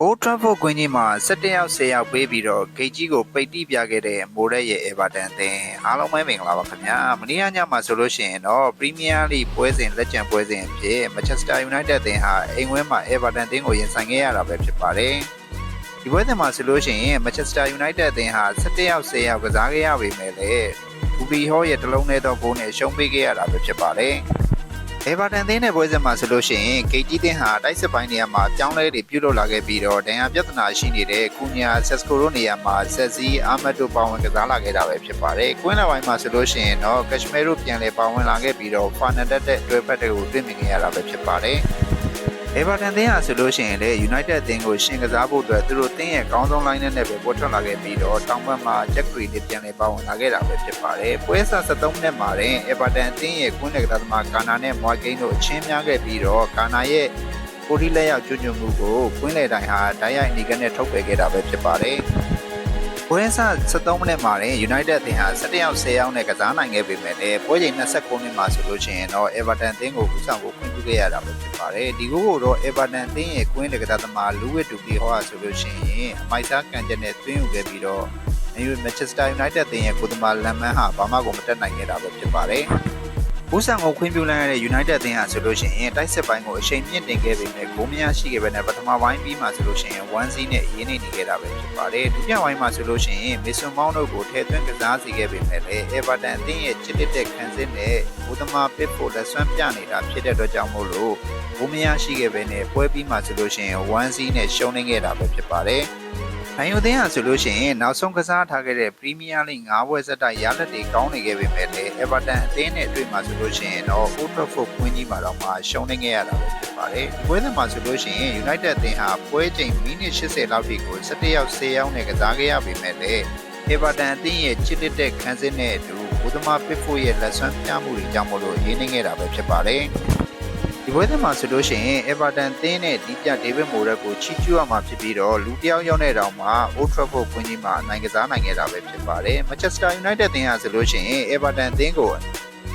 Old Trafford ကွင်းကြီးမှာ17ယောက်10ယောက်ပေးပြီးတော့ဂိတ်ကြီးကိုပိတ်တိပြခဲ့တဲ့မိုးရက်ရဲ့ Everton အသင်းအားလုံးပဲမင်္ဂလာပါခင်ဗျာမနေ့ကညမှာဆိုလို့ရှိရင်တော့ Premier League ပွဲစဉ်လက်ကျန်ပွဲစဉ်အဖြစ် Manchester United အသင်းဟာအိမ်ဝင်းမှာ Everton အသင်းကိုရင်ဆိုင်ခဲ့ရတာပဲဖြစ်ပါတယ်ဒီပွဲစဉ်မှာဆိုလို့ရှိရင် Manchester United အသင်းဟာ17ယောက်10ယောက်ကစားခဲ့ရပေမဲ့လည်း Bobby Hall ရဲ့တလုံးနဲ့တော့ဂိုးနဲ့ရှုံးပေးခဲ့ရတာပဲဖြစ်ပါတယ်Everton သင်းနဲ့ပွဲစဉ်မှာဆိုလို့ရှိရင်ဂိတ်ကြီးသင်းဟာတိုက်စစ်ပိုင်းနေရာမှာပြောင်းလဲတွေပြုလုပ်လာခဲ့ပြီးတော့ဒဏ်ရာပြဿနာရှိနေတဲ့ကူညာဆက်စကိုရိုနေရာမှာဆက်စီအာမတ်တို့ပါဝင်ကစားလာခဲ့တာပဲဖြစ်ပါတယ်။ကွင်းလပိုင်းမှာဆိုလို့ရှိရင်တော့ကက်ရှမီရိုပြန်လည်ပါဝင်လာခဲ့ပြီးတော့ဖာနန်ဒက်တဲ့တွဲဖက်တွေကိုတွေ့မြင်ခဲ့ရတာပဲဖြစ်ပါတယ်။ Everton သင်းဟာဆိုလို့ရှိရင်လည်း United အသင်းကိုရှင်ကစားဖို့အတွက်သူတို့သင်းရဲ့ကောင်းဆုံး line နဲ့ပဲပေါ်ထွက်လာခဲ့ပြီးတော့တောင်ဘက်မှာ Jack Grealish နဲ့ပြန်လည်ပါဝင်လာခဲ့တာပဲဖြစ်ပါတယ်။ပွဲစား73မိနစ်မှာတင် Everton အသင်းရဲ့ကွင်းလက်ကစားသမားကာနာနဲ့ Moyes တို့အချင်းများခဲ့ပြီးတော့ကာနာရဲ့ကိုဒီလက်ရောက်ကျွညွမှုကိုကွင်းလယ်တိုင်းဟာဒိုင်းရိုက်နီကနဲ့ထုတ်ပယ်ခဲ့တာပဲဖြစ်ပါတယ်။ပွဲစား73မိနစ်မှာတင် United အသင်းဟာ17ယောက်10ယောက်နဲ့ကစားနိုင်ခဲ့ပေမဲ့လည်းပွဲချိန်29မိနစ်မှာဆိုလို့ရှိရင်တော့ Everton အသင်းကိုဦးဆောင်ဖို့ခွင့်ပြုခဲ့ရတာပဲဖြစ်ပါတယ်ဒီကိုတော့ Everton အသင်းရဲ့ကွင်းလက်ကစားသမား Louis Dubé ဟောဆိုလို့ရှိရင်အမိုက်စားကန်ချက်နဲ့သွင်းယူခဲ့ပြီးတော့ Manchester United အသင်းရဲ့ကိုသမားလမ်မန်ဟာဘာမှကိုမတက်နိုင်ခဲ့တာပဲဖြစ်ပါတယ်ဦးဆောင်ကိုခွင့်ပြုလိုက်ရတဲ့ United အသင်းဟာဆိုလို့ရှိရင်တိုက်စစ်ပိုင်းကိုအချိန်မြင့်တင်ခဲ့ပေမဲ့ဂိုးမရရှိခဲ့ပဲနဲ့ပထမပိုင်းပြီးမှဆိုလို့ရှိရင်1-0နဲ့ရင်းနေခဲ့တာပဲဖြစ်ပါတယ်ဒုတိယပိုင်းမှာဆိုလို့ရှိရင် Mason Mount တို့ကိုထည့်သွင်းကစားစီခဲ့ပေမဲ့လည်း Everton အသင်းရဲ့ချစ်တဲ့ခံစစ်နဲ့ဦးသမား Pep ကိုလက်ဆွမ်းပြနေတာဖြစ်တဲ့အတွက်ကြောင့်မို့လို့ဂိုးမရရှိခဲ့ပဲနဲ့ပွဲပြီးမှဆိုလို့ရှိရင်1-0နဲ့ရှုံးနေခဲ့တာပဲဖြစ်ပါတယ်နိုင်ယူသင်းဟာဆိုလို့ရှိရင်နောက်ဆုံးကစားထားခဲ့တဲ့ Premier League 5ပွဲဆက်တိုက်ရလက်တွေကောင်းနေခဲ့ပေမဲ့လည်း Everton အသင်းနဲ့အတွေ့မှာဆိုလို့ရှိရင်တော့ Old Trafford ကွင်းကြီးမှာတော့မှရှုံးနေခဲ့ရတာပဲဖြစ်ပါတယ်။ဒီပွဲစဉ်မှာဆိုလို့ရှိရင် United အသင်းဟာပွဲချိန်မိနစ်80လောက်ထိကို17ယောက်10ယောက်နဲ့ကစားခဲ့ရပေမဲ့လည်း Everton အသင်းရဲ့ချစ်တဲ့ခံစစ်နဲ့အတူဦးသမား Pep ရဲ့လက်ဆွမ်းပြမှုတွေကြောင့်မလို့ရင်းနေခဲ့တာပဲဖြစ်ပါတယ်။ဒီပွဲစဉ်မှာဆိုလို့ရှိရင် Everton သင်းနဲ့ဒီပြ David Moyes ကိုချီးကျူးရမှာဖြစ်ပြီးတော့လူတယောက်ရောက်တဲ့တောင်မှ Old Trafford ကွင်းကြီးမှာနိုင်ကစားနိုင်ခဲ့တာပဲဖြစ်ပါတယ်။ Manchester United သင်းဟာဆိုလို့ရှိရင် Everton သင်းကို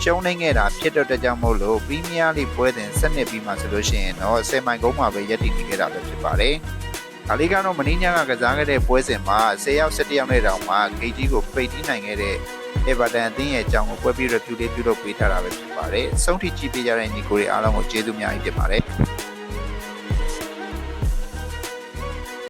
ရှုံးနေခဲ့တာဖြစ်တဲ့ကြောင့်မို့လို့ Premier League ပွဲစဉ်ဆက်နှစ်ပြီးမှဆိုလို့ရှိရင်တော့10မိုင်ကုန်းမှာပဲရပ်တည်နေခဲ့တာပဲဖြစ်ပါတယ်။ဒါလေးကတော့မင်းညာကစားခဲ့တဲ့ပွဲစဉ်မှာ10ယောက်17ယောက်နဲ့တောင်မှဂိတ်ကြီးကိုပိတ်တီးနိုင်ခဲ့တဲ့Everton အသင်းရဲ့အကြောင်းကိုပွဲပြီး review လေးပြုလုပ်ပေးထားတာပဲဖြစ်ပါတယ်။ဆုံးထိကြည့်ပေးကြတဲ့ညီကိုတွေအားလုံးကိုကျေးဇူးအများကြီးတင်ပါတယ်။